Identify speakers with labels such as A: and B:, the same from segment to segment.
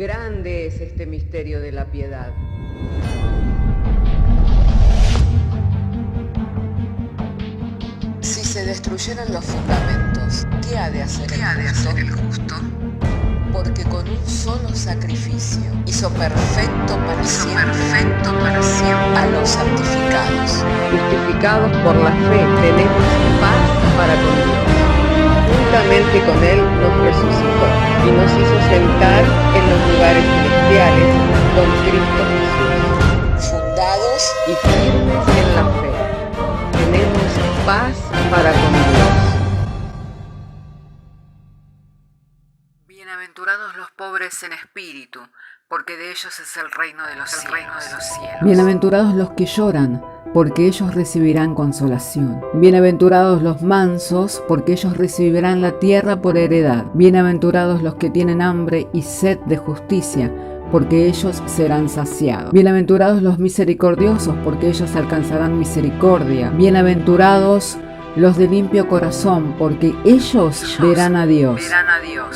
A: Grande es este misterio de la piedad.
B: Si se destruyeran los fundamentos, ¿qué ha de hacer el justo? Porque con un solo sacrificio hizo perfecto para siempre a los santificados.
A: Justificados por la fe, tenemos paz para con Dios. Juntamente con Él nos resucitó y nos hizo sentar en los lugares celestiales con Cristo Jesús.
B: Fundados
A: Y firmes en la fe, tenemos paz para con Dios.
B: Bienaventurados los pobres en espíritu, porque de ellos es el reino de los cielos.
C: Bienaventurados los que lloran, porque ellos recibirán consolación. Bienaventurados los mansos, porque ellos recibirán la tierra por heredad. Bienaventurados los que tienen hambre y sed de justicia, porque ellos serán saciados. Bienaventurados los misericordiosos, porque ellos alcanzarán misericordia. Bienaventurados los de limpio corazón, porque ellos verán a Dios.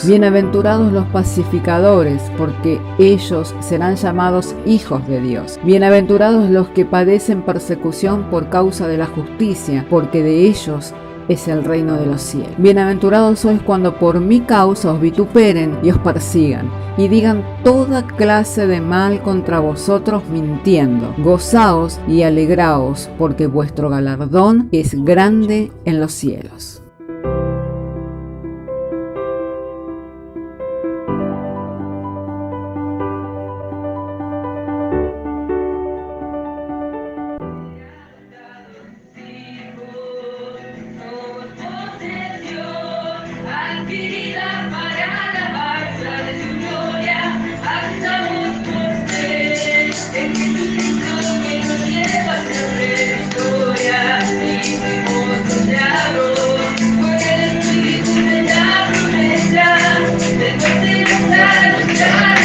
C: Bienaventurados los pacificadores, porque ellos serán llamados hijos de Dios. Bienaventurados los que padecen persecución por causa de la justicia, porque de ellos es el reino de los cielos. Bienaventurados sois cuando por mi causa os vituperen y os persigan, y digan toda clase de mal contra vosotros mintiendo. Gozaos y alegraos, porque vuestro galardón es grande en los cielos.
D: Adquirida para alabanza de su gloria, cantamos por fe, en Jesucristo que nos lleva a ser victoria, y fuimos sellados por el Espíritu de la promesa, después de gastar nuestra redención,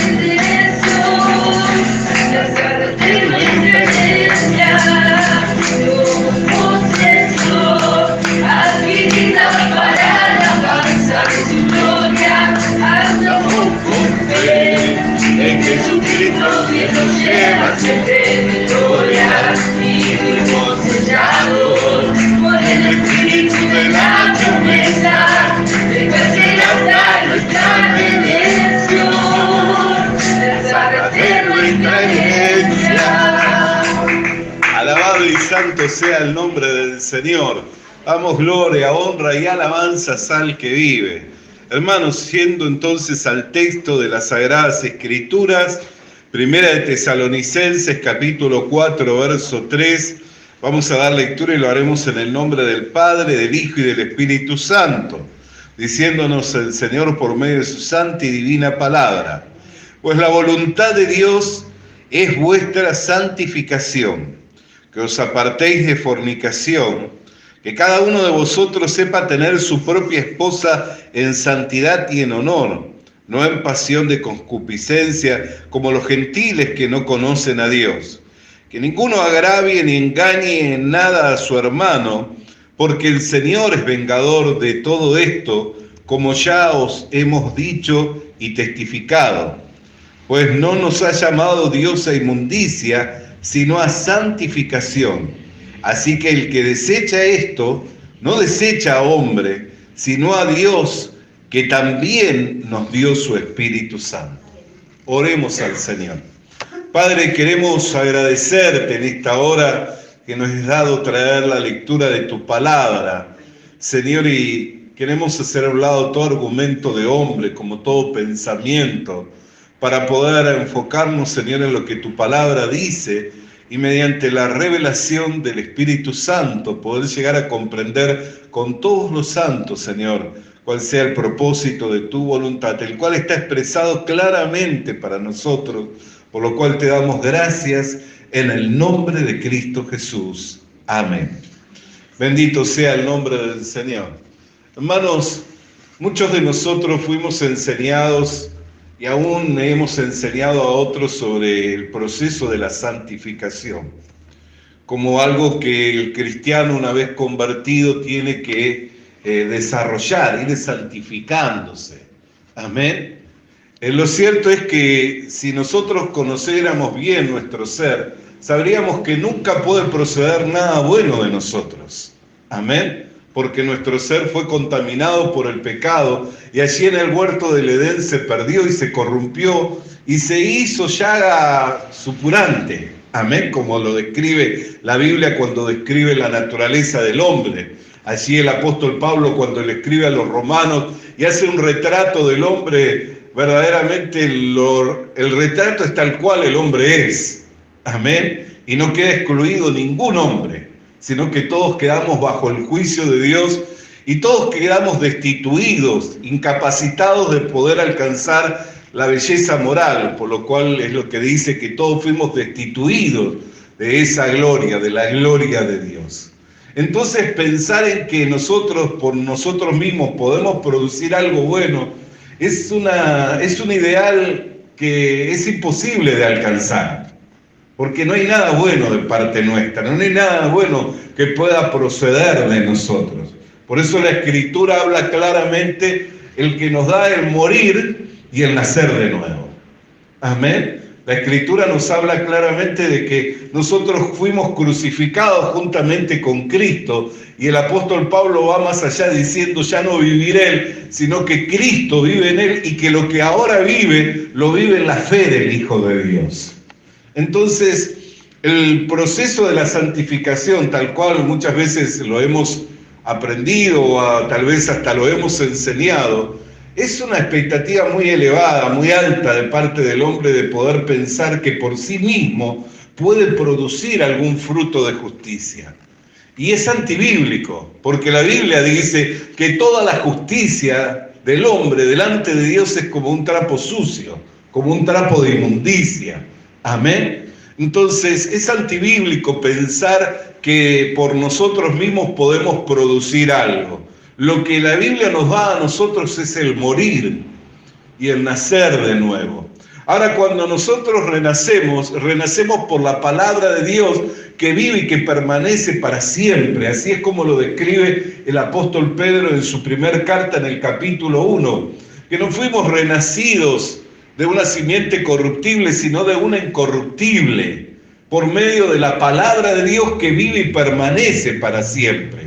D: la sala de nuestra herencia, somos posesión, adquirida para de su gloria, andamos con fe, en Jesucristo que nos lleva a ser victoria, y fuimos sellados por el Espíritu de la promesa, de que hasta nuestra redención, la saga de nuestra herencia.
E: Alabado y santo sea el nombre del Señor. Damos gloria, honra y alabanzas al que vive. Hermanos, yendo entonces al texto de las Sagradas Escrituras, Primera de Tesalonicenses, capítulo 4, verso 3, vamos a dar lectura y lo haremos en el nombre del Padre, del Hijo y del Espíritu Santo, diciéndonos el Señor por medio de su santa y divina palabra. Pues la voluntad de Dios es vuestra santificación, que os apartéis de fornicación, que cada uno de vosotros sepa tener su propia esposa en santidad y en honor, no en pasión de concupiscencia, como los gentiles que no conocen a Dios. Que ninguno agravie ni engañe en nada a su hermano, porque el Señor es vengador de todo esto, como ya os hemos dicho y testificado. Pues no nos ha llamado Dios a inmundicia, sino a santificación. Así que el que desecha esto, no desecha a hombre, sino a Dios, que también nos dio su Espíritu Santo. Oremos al Señor. Padre, queremos agradecerte en esta hora que nos has dado traer la lectura de tu palabra, Señor, y queremos hacer a un lado todo argumento de hombre, como todo pensamiento, para poder enfocarnos, Señor, en lo que tu palabra dice, y mediante la revelación del Espíritu Santo poder llegar a comprender con todos los santos, Señor, cuál sea el propósito de tu voluntad, el cual está expresado claramente para nosotros, por lo cual te damos gracias en el nombre de Cristo Jesús. Amén. Bendito sea el nombre del Señor. Hermanos, muchos de nosotros fuimos enseñados y aún hemos enseñado a otros sobre el proceso de la santificación, como algo que el cristiano una vez convertido tiene que desarrollar, ir santificándose. Amén. Lo cierto es que si nosotros conociéramos bien nuestro ser, sabríamos que nunca puede proceder nada bueno de nosotros. Amén. Porque nuestro ser fue contaminado por el pecado y allí en el huerto del Edén se perdió y se corrompió y se hizo llaga supurante. Amén, como lo describe la Biblia cuando describe la naturaleza del hombre. Allí el apóstol Pablo, cuando le escribe a los romanos y hace un retrato del hombre, verdaderamente el retrato es tal cual el hombre es. Amén. Y no queda excluido ningún hombre, sino que todos quedamos bajo el juicio de Dios y todos quedamos destituidos, incapacitados de poder alcanzar la belleza moral, por lo cual es lo que dice que todos fuimos destituidos de esa gloria, de la gloria de Dios. Entonces pensar en que nosotros por nosotros mismos podemos producir algo bueno es un ideal que es imposible de alcanzar, porque no hay nada bueno de parte nuestra, no hay nada bueno que pueda proceder de nosotros. Por eso la Escritura habla claramente el que nos da el morir y el nacer de nuevo. Amén. La Escritura nos habla claramente de que nosotros fuimos crucificados juntamente con Cristo y el apóstol Pablo va más allá diciendo ya no viviré él, sino que Cristo vive en él y que lo que ahora vive, lo vive en la fe del Hijo de Dios. Entonces, el proceso de la santificación, tal cual muchas veces lo hemos aprendido o tal vez hasta lo hemos enseñado, es una expectativa muy elevada, muy alta de parte del hombre de poder pensar que por sí mismo puede producir algún fruto de justicia. Y es antibíblico, porque la Biblia dice que toda la justicia del hombre delante de Dios es como un trapo sucio, como un trapo de inmundicia. Amén. Entonces es antibíblico pensar que por nosotros mismos podemos producir algo. Lo que la Biblia nos da a nosotros es el morir y el nacer de nuevo. Ahora, cuando nosotros renacemos por la palabra de Dios que vive y que permanece para siempre. Así es como lo describe el apóstol Pedro en su primer carta en el capítulo 1, que no fuimos renacidos de una simiente corruptible, sino de una incorruptible, por medio de la palabra de Dios que vive y permanece para siempre.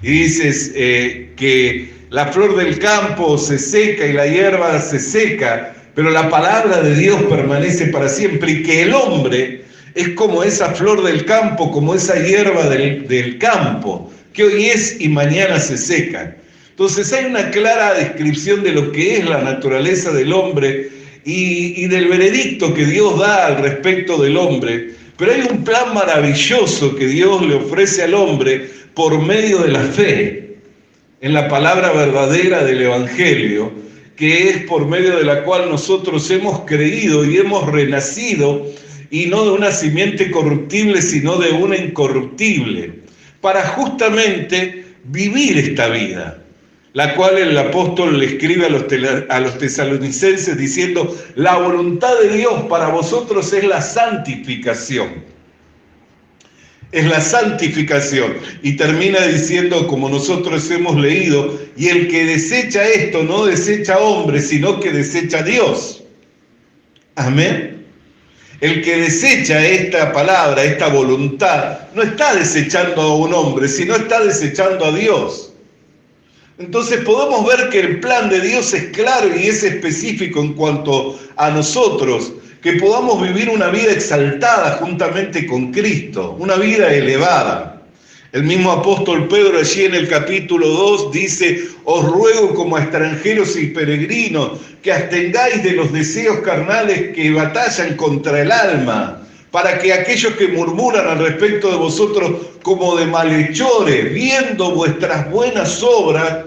E: Y dices que la flor del campo se seca y la hierba se seca, pero la palabra de Dios permanece para siempre, y que el hombre es como esa flor del campo, como esa hierba del campo, que hoy es y mañana se seca. Entonces hay una clara descripción de lo que es la naturaleza del hombre y del veredicto que Dios da al respecto del hombre, pero hay un plan maravilloso que Dios le ofrece al hombre por medio de la fe en la palabra verdadera del Evangelio, que es por medio de la cual nosotros hemos creído y hemos renacido, y no de una simiente corruptible, sino de una incorruptible, para justamente vivir esta vida, la cual el apóstol le escribe a los tesalonicenses diciendo: la voluntad de Dios para vosotros es la santificación. Es la santificación. Y termina diciendo, como nosotros hemos leído, y el que desecha esto no desecha a hombre, sino que desecha a Dios. Amén. El que desecha esta palabra, esta voluntad, no está desechando a un hombre, sino está desechando a Dios. Entonces podemos ver que el plan de Dios es claro y es específico en cuanto a nosotros, que podamos vivir una vida exaltada juntamente con Cristo, una vida elevada. El mismo apóstol Pedro allí en el capítulo 2 dice: os ruego como a extranjeros y peregrinos que abstengáis de los deseos carnales que batallan contra el alma, para que aquellos que murmuran al respecto de vosotros como de malhechores, viendo vuestras buenas obras,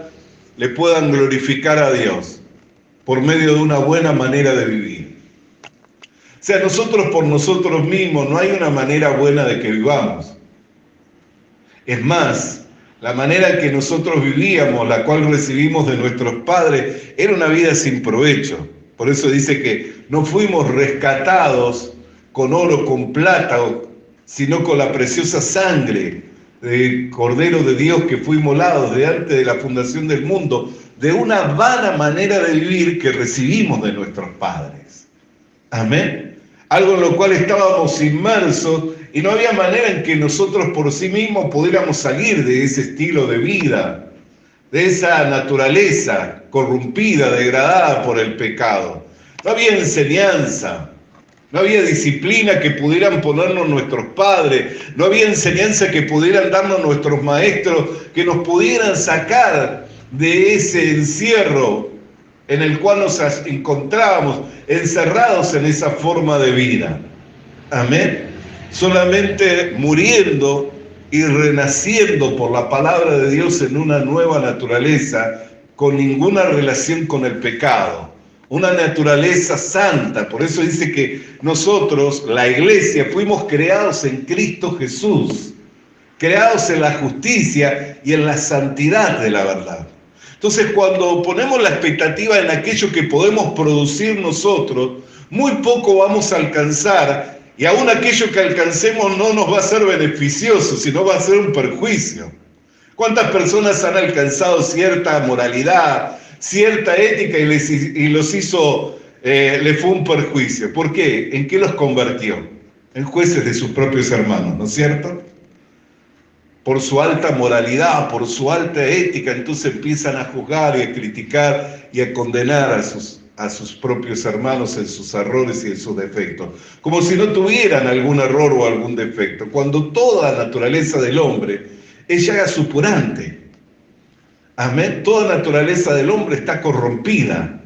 E: le puedan glorificar a Dios por medio de una buena manera de vivir. O sea, nosotros por nosotros mismos no hay una manera buena de que vivamos. Es más, la manera en que nosotros vivíamos, la cual recibimos de nuestros padres, era una vida sin provecho. Por eso dice que no fuimos rescatados con oro, con plata, sino con la preciosa sangre del Cordero de Dios que fue inmolado desde antes de la fundación del mundo, de una vana manera de vivir que recibimos de nuestros padres. Amén. Algo en lo cual estábamos inmersos y no había manera en que nosotros por sí mismos pudiéramos salir de ese estilo de vida, de esa naturaleza corrompida, degradada por el pecado. No había enseñanza, no había disciplina que pudieran ponernos nuestros padres, no había enseñanza que pudieran darnos nuestros maestros, que nos pudieran sacar de ese encierro en el cual nos encontrábamos, encerrados en esa forma de vida. Amén. Solamente muriendo y renaciendo por la palabra de Dios en una nueva naturaleza, con ninguna relación con el pecado. Una naturaleza santa. Por eso dice que nosotros, la iglesia, fuimos creados en Cristo Jesús, creados en la justicia y en la santidad de la verdad. Entonces, cuando ponemos la expectativa en aquello que podemos producir nosotros, muy poco vamos a alcanzar, y aún aquello que alcancemos no nos va a ser beneficioso, sino va a ser un perjuicio. ¿Cuántas personas han alcanzado cierta moralidad, cierta ética y los hizo, le fue un perjuicio? ¿Por qué? ¿En qué los convirtió? En jueces de sus propios hermanos, ¿no es cierto? Por su alta moralidad, por su alta ética, entonces empiezan a juzgar y a criticar y a condenar a sus propios hermanos en sus errores y en sus defectos, como si no tuvieran algún error o algún defecto, cuando toda la naturaleza del hombre es llaga supurante. Amén. Toda naturaleza del hombre está corrompida.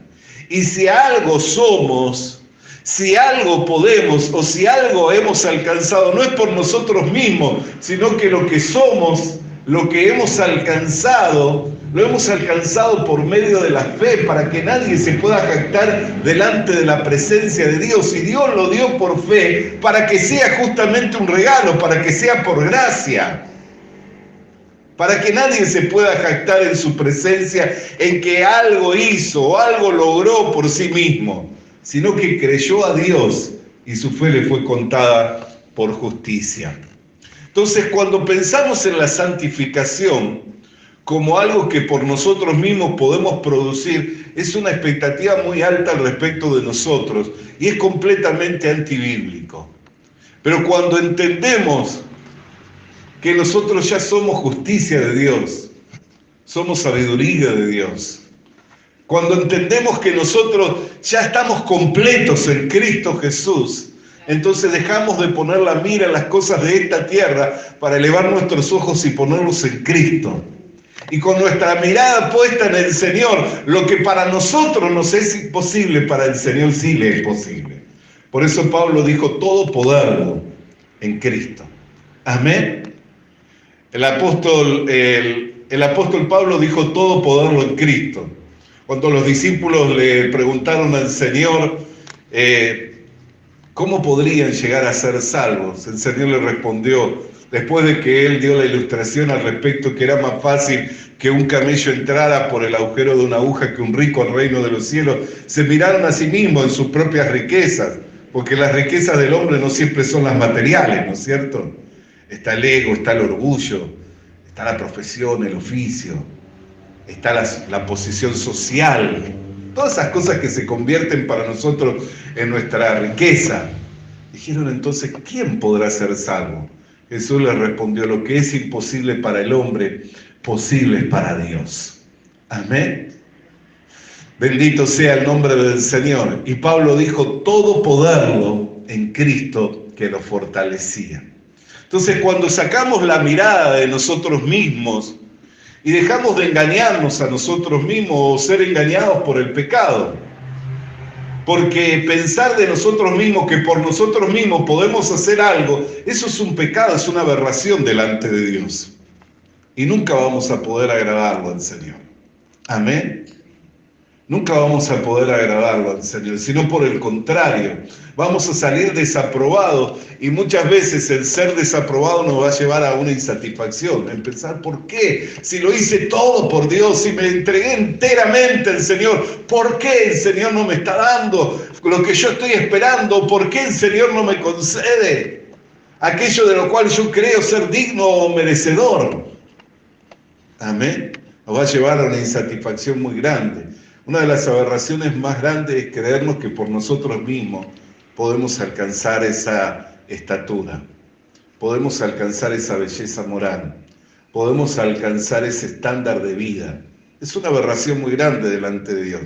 E: Y si algo somos, si algo podemos o si algo hemos alcanzado, no es por nosotros mismos, sino que lo que somos, lo que hemos alcanzado, lo hemos alcanzado por medio de la fe, para que nadie se pueda jactar delante de la presencia de Dios. Y Dios lo dio por fe, para que sea justamente un regalo, para que sea por gracia. Para que nadie se pueda jactar en su presencia en que algo hizo o algo logró por sí mismo, sino que creyó a Dios y su fe le fue contada por justicia. Entonces, cuando pensamos en la santificación como algo que por nosotros mismos podemos producir, es una expectativa muy alta al respecto de nosotros y es completamente antibíblico. Pero cuando entendemos que nosotros ya somos justicia de Dios, somos sabiduría de Dios, cuando entendemos que nosotros ya estamos completos en Cristo Jesús, entonces dejamos de poner la mira en las cosas de esta tierra para elevar nuestros ojos y ponerlos en Cristo. Y con nuestra mirada puesta en el Señor, lo que para nosotros nos es imposible, para el Señor sí le es posible. Por eso Pablo dijo, todo poderlo en Cristo. Amén. El apóstol Pablo dijo, todo poderlo en Cristo. Cuando los discípulos le preguntaron al Señor cómo podrían llegar a ser salvos, el Señor le respondió, después de que él dio la ilustración al respecto, que era más fácil que un camello entrara por el agujero de una aguja que un rico al reino de los cielos, se miraron a sí mismos en sus propias riquezas, porque las riquezas del hombre no siempre son las materiales, ¿no es cierto? Está el ego, está el orgullo, está la profesión, el oficio, está la posición social, todas esas cosas que se convierten para nosotros en nuestra riqueza. Dijeron entonces, ¿quién podrá ser salvo? Jesús les respondió, lo que es imposible para el hombre, posible es para Dios. Amén. Bendito sea el nombre del Señor. Y Pablo dijo, todo poderlo en Cristo que lo fortalecía. Entonces, cuando sacamos la mirada de nosotros mismos y dejamos de engañarnos a nosotros mismos o ser engañados por el pecado, porque pensar de nosotros mismos que por nosotros mismos podemos hacer algo, eso es un pecado, es una aberración delante de Dios. Y nunca vamos a poder agradarlo al Señor. Amén. Nunca vamos a poder agradarlo al Señor, sino por el contrario, vamos a salir desaprobados y muchas veces el ser desaprobado nos va a llevar a una insatisfacción, en pensar, ¿por qué? Si lo hice todo por Dios, si me entregué enteramente al Señor, ¿por qué el Señor no me está dando lo que yo estoy esperando? ¿Por qué el Señor no me concede aquello de lo cual yo creo ser digno o merecedor? Amén. nos va a llevar a una insatisfacción muy grande. Una de las aberraciones más grandes es creernos que por nosotros mismos podemos alcanzar esa estatura, podemos alcanzar esa belleza moral, podemos alcanzar ese estándar de vida. Es una aberración muy grande delante de Dios.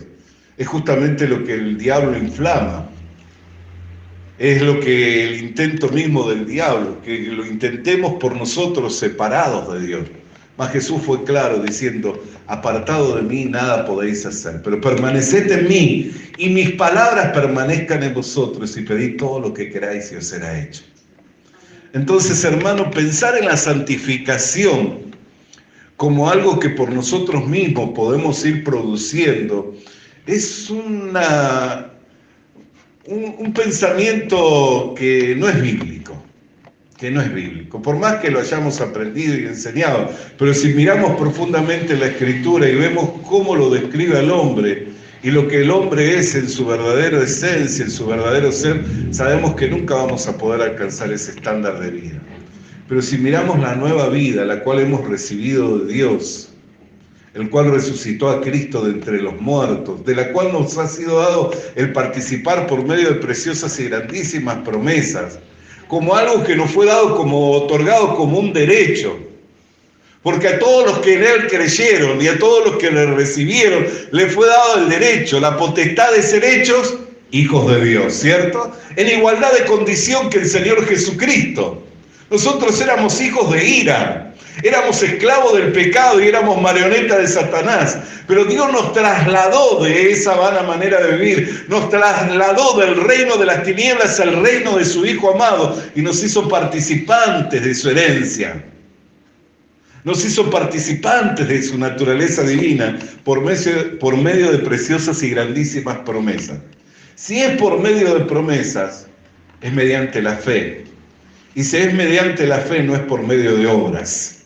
E: Es justamente lo que el diablo inflama. Es lo que el intento mismo del diablo, que lo intentemos por nosotros separados de Dios. Mas Jesús fue claro diciendo, apartado de mí nada podéis hacer, pero permaneced en mí y mis palabras permanezcan en vosotros y pedid todo lo que queráis y os será hecho. Entonces, hermano, pensar en la santificación como algo que por nosotros mismos podemos ir produciendo es un pensamiento que no es bíblico. Por más que lo hayamos aprendido y enseñado, pero si miramos profundamente la Escritura y vemos cómo lo describe al hombre y lo que el hombre es en su verdadera esencia, en su verdadero ser, sabemos que nunca vamos a poder alcanzar ese estándar de vida. Pero si miramos la nueva vida, la cual hemos recibido de Dios, el cual resucitó a Cristo de entre los muertos, de la cual nos ha sido dado el participar por medio de preciosas y grandísimas promesas, como algo que nos fue dado como otorgado como un derecho. Porque a todos los que en Él creyeron y a todos los que le recibieron, le fue dado el derecho, la potestad de ser hechos hijos de Dios, ¿cierto? En igualdad de condición que el Señor Jesucristo. Nosotros éramos hijos de ira, éramos esclavos del pecado y éramos marionetas de Satanás. Pero Dios nos trasladó de esa vana manera de vivir, nos trasladó del reino de las tinieblas al reino de su Hijo amado y nos hizo participantes de su herencia. Nos hizo participantes de su naturaleza divina por medio de preciosas y grandísimas promesas. Si es por medio de promesas, es mediante la fe. Y si es mediante la fe, no es por medio de obras.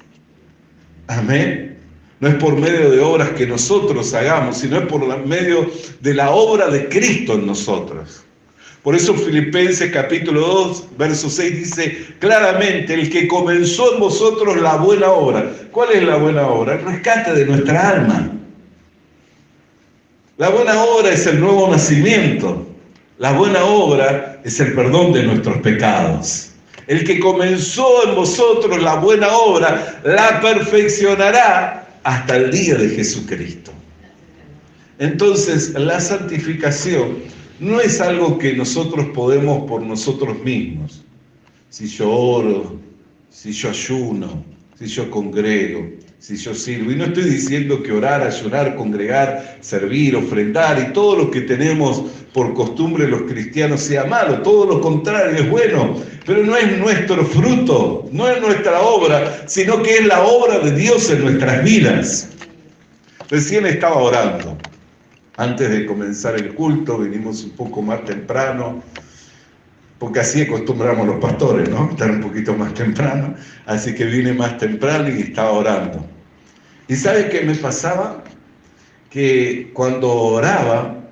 E: Amén. No es por medio de obras que nosotros hagamos, sino es por medio de la obra de Cristo en nosotros. Por eso Filipenses capítulo 2, verso 6 dice claramente, el que comenzó en vosotros la buena obra. ¿Cuál es la buena obra? El rescate de nuestra alma. La buena obra es el nuevo nacimiento. La buena obra es el perdón de nuestros pecados. El que comenzó en vosotros la buena obra, la perfeccionará hasta el día de Jesucristo. Entonces, la santificación no es algo que nosotros podemos por nosotros mismos. Si yo oro, si yo ayuno, si yo congrego, si yo sirvo. Y no estoy diciendo que orar, ayunar, congregar, servir, ofrendar y todo lo que tenemos por costumbre los cristianos sea malo. Todo lo contrario es bueno, pero no es nuestro fruto, no es nuestra obra, sino que es la obra de Dios en nuestras vidas. Recién estaba orando. Antes de comenzar el culto, vinimos un poco más temprano, porque así acostumbramos los pastores, ¿no? Estar un poquito más temprano. Así que vine más temprano y estaba orando. ¿Y sabe qué me pasaba? Que cuando oraba,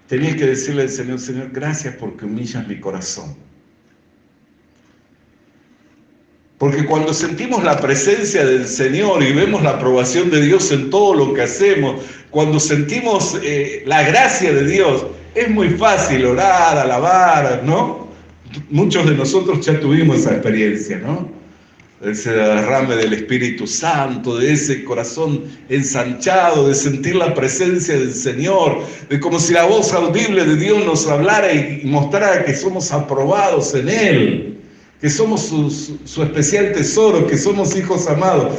E: tenía que decirle al Señor, Señor, gracias porque humillas mi corazón. Porque cuando sentimos la presencia del Señor y vemos la aprobación de Dios en todo lo que hacemos, cuando sentimos la gracia de Dios, es muy fácil orar, alabar, ¿no? Muchos de nosotros ya tuvimos esa experiencia, ¿no? Ese derrame del Espíritu Santo, de ese corazón ensanchado, de sentir la presencia del Señor, de como si la voz audible de Dios nos hablara y mostrara que somos aprobados en Él, que somos su especial tesoro, que somos hijos amados.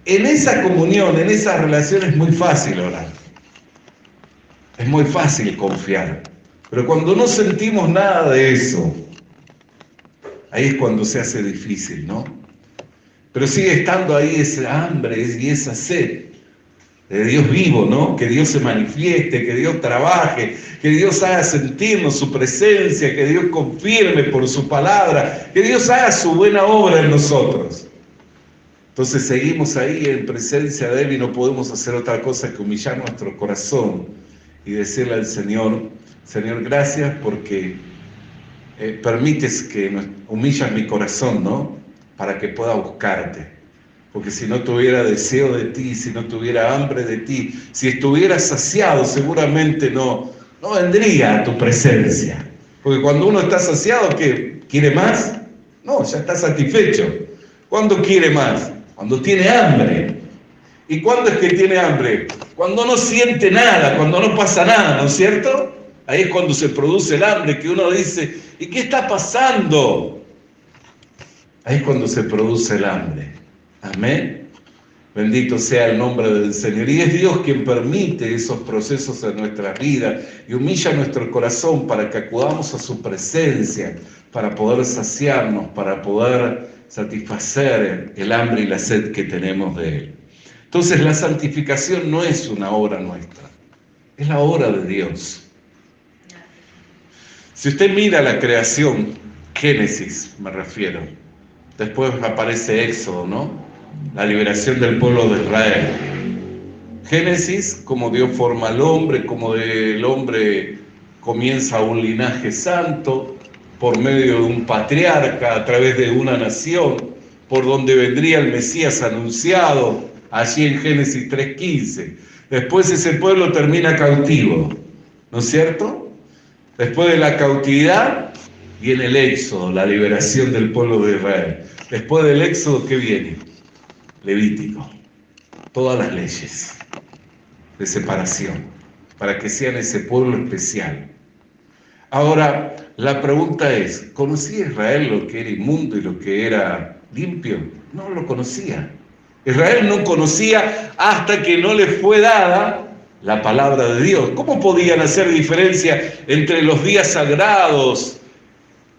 E: En esa comunión, en esa relación es muy fácil orar. Es muy fácil confiar. Pero cuando no sentimos nada de eso, ahí es cuando se hace difícil, ¿no? Pero sigue estando ahí esa hambre y esa sed de Dios vivo, ¿no? Que Dios se manifieste, que Dios trabaje, que Dios haga sentirnos su presencia, que Dios confirme por su palabra, que Dios haga su buena obra en nosotros. Entonces seguimos ahí en presencia de Él y no podemos hacer otra cosa que humillar nuestro corazón y decirle al Señor, Señor, gracias porque permites que humillas mi corazón, ¿no? Para que pueda buscarte. Porque si no tuviera deseo de ti, si no tuviera hambre de ti, si estuviera saciado, seguramente no vendría a tu presencia. Porque cuando uno está saciado, ¿qué? ¿Quiere más? No, ya está satisfecho. ¿Cuándo quiere más? Cuando tiene hambre. ¿Y cuándo es que tiene hambre? Cuando no siente nada, cuando no pasa nada, ¿no es cierto? Ahí es cuando se produce el hambre, que uno dice, ¿y qué está pasando? Ahí es cuando se produce el hambre. Amén. Bendito sea el nombre del Señor. Y es Dios quien permite esos procesos en nuestras vidas y humilla nuestro corazón para que acudamos a su presencia, para poder saciarnos, para poder satisfacer el hambre y la sed que tenemos de Él. Entonces la santificación no es una obra nuestra, es la obra de Dios. Si usted mira la creación, Génesis me refiero, después aparece Éxodo, ¿no? La liberación del pueblo de Israel. Génesis, como Dios forma al hombre, como del hombre comienza un linaje santo, por medio de un patriarca, a través de una nación, por donde vendría el Mesías anunciado, allí en Génesis 3:15. Después ese pueblo termina cautivo, ¿no es cierto? Después de la cautividad viene el éxodo, la liberación del pueblo de Israel. Después del éxodo, ¿qué viene? Levítico. Todas las leyes de separación, para que sean ese pueblo especial. Ahora, la pregunta es, ¿conocía Israel lo que era inmundo y lo que era limpio? No lo conocía. Israel no conocía hasta que no le fue dada la palabra de Dios. ¿Cómo podían hacer diferencia entre los días sagrados?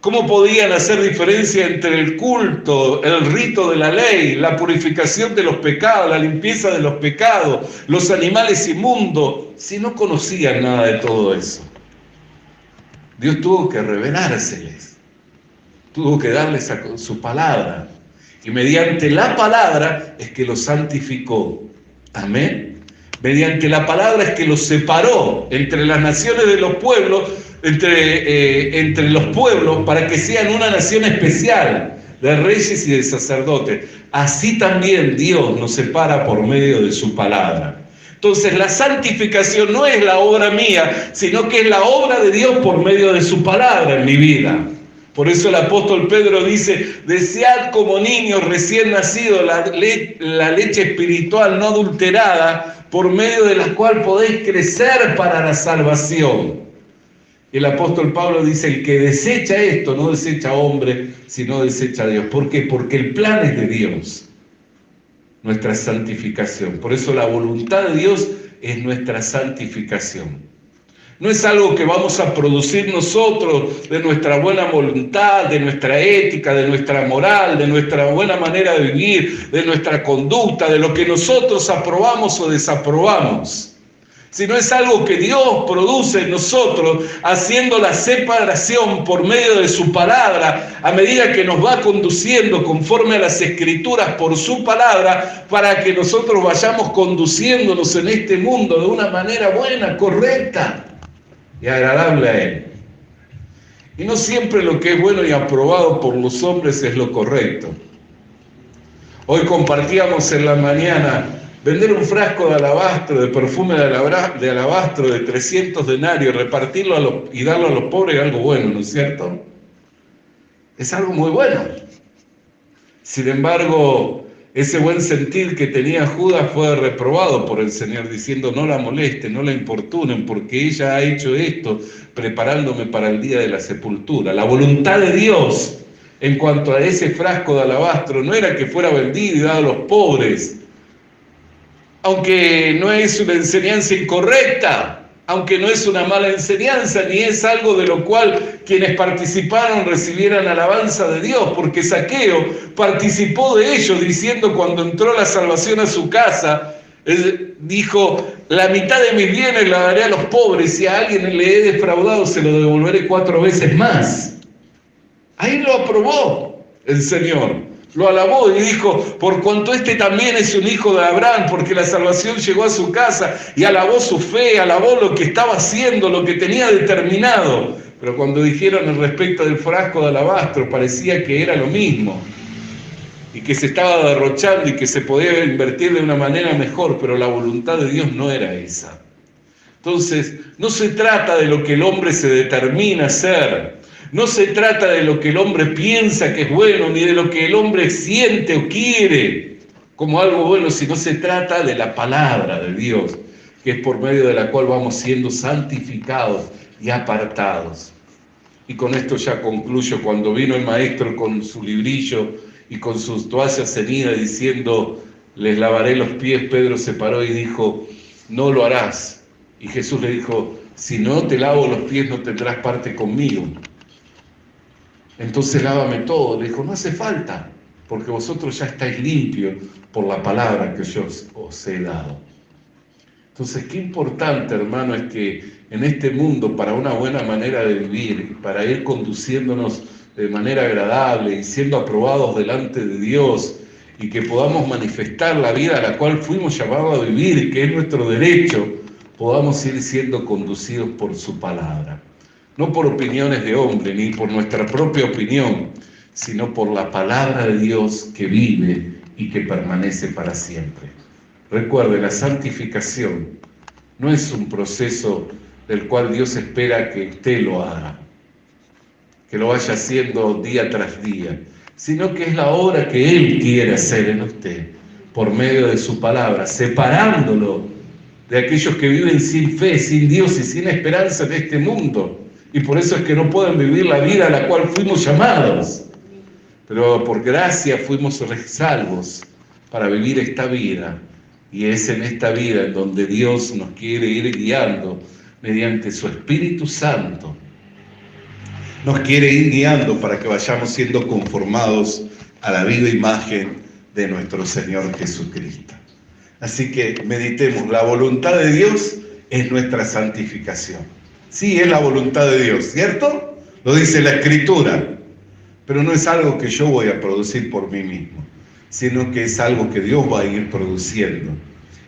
E: ¿Cómo podían hacer diferencia entre el culto, el rito de la ley, la purificación de los pecados, la limpieza de los pecados, los animales inmundos, si no conocían nada de todo eso? Dios tuvo que revelárseles, tuvo que darles su palabra, y mediante la palabra es que los santificó. Amén. Mediante la palabra es que los separó entre las naciones de los pueblos, entre los pueblos, para que sean una nación especial de reyes y de sacerdotes. Así también Dios nos separa por medio de su palabra. Entonces la santificación no es la obra mía, sino que es la obra de Dios por medio de su palabra en mi vida. Por eso el apóstol Pedro dice, desead como niños recién nacidos la leche espiritual no adulterada, por medio de la cual podéis crecer para la salvación. El apóstol Pablo dice, el que desecha esto, no desecha a hombre, sino desecha a Dios. ¿Por qué? Porque el plan es de Dios, nuestra santificación. Por eso la voluntad de Dios es nuestra santificación. No es algo que vamos a producir nosotros de nuestra buena voluntad, de nuestra ética, de nuestra moral, de nuestra buena manera de vivir, de nuestra conducta, de lo que nosotros aprobamos o desaprobamos, sino es algo que Dios produce en nosotros, haciendo la separación por medio de su palabra, a medida que nos va conduciendo conforme a las Escrituras por su palabra, para que nosotros vayamos conduciéndonos en este mundo de una manera buena, correcta y agradable a Él. Y no siempre lo que es bueno y aprobado por los hombres es lo correcto. Hoy compartíamos en la mañana vender un frasco de alabastro, de perfume de alabastro de 300 denarios, repartirlo y darlo a los pobres es algo bueno, ¿no es cierto? Es algo muy bueno. Sin embargo, ese buen sentir que tenía Judas fue reprobado por el Señor, diciendo, no la molesten, no la importunen, porque ella ha hecho esto preparándome para el día de la sepultura. La voluntad de Dios en cuanto a ese frasco de alabastro no era que fuera vendido y dado a los pobres, aunque no es una enseñanza incorrecta, aunque no es una mala enseñanza, ni es algo de lo cual quienes participaron recibieran alabanza de Dios, porque Zaqueo participó de ello, diciendo cuando entró la salvación a su casa, él dijo, la mitad de mis bienes la daré a los pobres, si a alguien le he defraudado se lo devolveré 4 veces más. Ahí lo aprobó el Señor. Lo alabó y dijo, por cuanto este también es un hijo de Abraham, porque la salvación llegó a su casa, y alabó su fe, alabó lo que estaba haciendo, lo que tenía determinado. Pero cuando dijeron al respecto del frasco de alabastro, parecía que era lo mismo. y que se estaba derrochando y que se podía invertir de una manera mejor, pero la voluntad de Dios no era esa. Entonces, no se trata de lo que el hombre se determina a hacer, no se trata de lo que el hombre piensa que es bueno, ni de lo que el hombre siente o quiere como algo bueno, sino se trata de la palabra de Dios, que es por medio de la cual vamos siendo santificados y apartados. Y con esto ya concluyo. Cuando vino el maestro con su librillo y con sus toallas cenidas diciendo, les lavaré los pies, Pedro se paró y dijo, no lo harás. Y Jesús le dijo, si no te lavo los pies no tendrás parte conmigo. Entonces lávame todo. Le dijo, no hace falta, porque vosotros ya estáis limpios por la palabra que yo os he dado. Entonces, qué importante, hermano, es que en este mundo, para una buena manera de vivir, para ir conduciéndonos de manera agradable y siendo aprobados delante de Dios, y que podamos manifestar la vida a la cual fuimos llamados a vivir, que es nuestro derecho, podamos ir siendo conducidos por su palabra. No por opiniones de hombre, ni por nuestra propia opinión, sino por la palabra de Dios que vive y que permanece para siempre. Recuerde, la santificación no es un proceso del cual Dios espera que usted lo haga, que lo vaya haciendo día tras día, sino que es la obra que Él quiere hacer en usted, por medio de su palabra, separándolo de aquellos que viven sin fe, sin Dios y sin esperanza en este mundo. Y por eso es que no pueden vivir la vida a la cual fuimos llamados. Pero por gracia fuimos salvos para vivir esta vida. Y es en esta vida en donde Dios nos quiere ir guiando mediante su Espíritu Santo. Nos quiere ir guiando para que vayamos siendo conformados a la viva imagen de nuestro Señor Jesucristo. Así que meditemos, la voluntad de Dios es nuestra santificación. Sí, es la voluntad de Dios, ¿cierto? Lo dice la Escritura. Pero no es algo que yo voy a producir por mí mismo, sino que es algo que Dios va a ir produciendo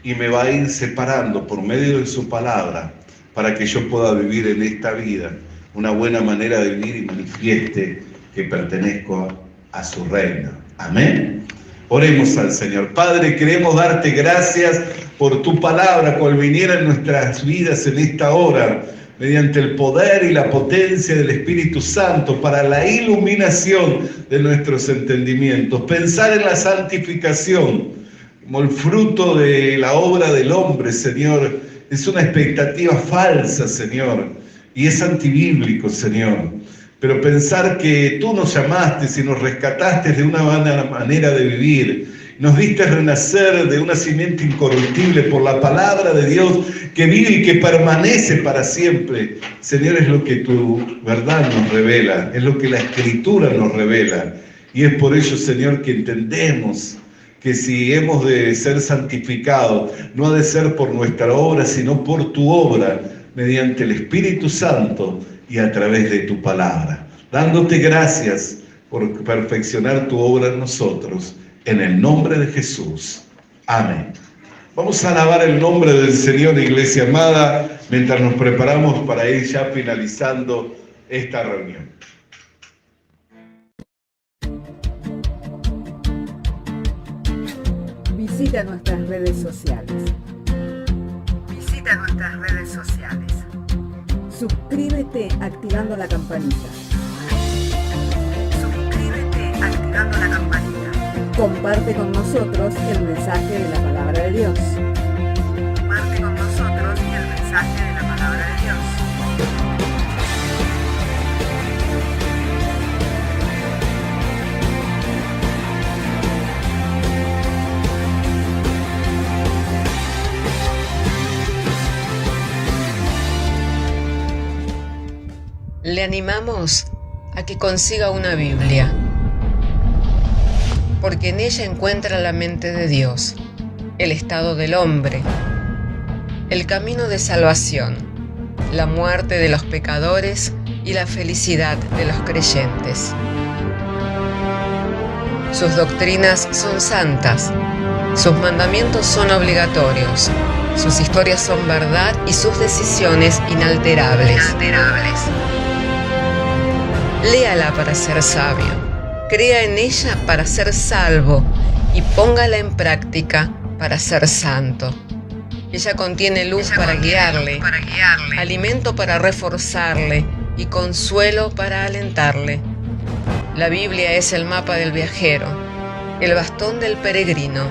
E: y me va a ir separando por medio de su palabra para que yo pueda vivir en esta vida una buena manera de vivir y manifieste que pertenezco a su reino. Amén. Oremos al Señor. Padre, queremos darte gracias por tu palabra, cual viniera en nuestras vidas en esta hora, mediante el poder y la potencia del Espíritu Santo para la iluminación de nuestros entendimientos. Pensar en la santificación como el fruto de la obra del hombre, Señor, es una expectativa falsa, Señor, y es antibíblico, Señor. Pero pensar que tú nos llamaste y nos rescataste de una manera de vivir, nos diste renacer de una simiente incorruptible por la palabra de Dios que vive y que permanece para siempre. Señor, es lo que tu verdad nos revela, es lo que la Escritura nos revela. Y es por ello, Señor, que entendemos que si hemos de ser santificados, no ha de ser por nuestra obra, sino por tu obra, mediante el Espíritu Santo y a través de tu palabra. Dándote gracias por perfeccionar tu obra en nosotros. En el nombre de Jesús. Amén. Vamos a alabar el nombre del Señor, iglesia amada, mientras nos preparamos para ir ya finalizando esta reunión.
C: Visita nuestras redes sociales. Suscríbete activando la campanita. Comparte con nosotros el mensaje de la palabra de Dios.
B: Le animamos a que consiga una Biblia, porque en ella encuentra la mente de Dios, el estado del hombre, el camino de salvación, la muerte de los pecadores y la felicidad de los creyentes. Sus doctrinas son santas, sus mandamientos son obligatorios, sus historias son verdad y sus decisiones inalterables. Léala para ser sabio,
A: Crea en ella para ser salvo y póngala en práctica para ser santo. Ella contiene luz para guiarle, alimento para reforzarle y consuelo para alentarle. La Biblia es el mapa del viajero, el bastón del peregrino,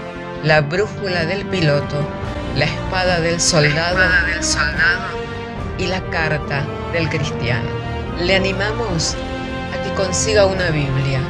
A: la brújula del piloto, la espada del soldado y la carta del cristiano. Le animamos a que consiga una Biblia,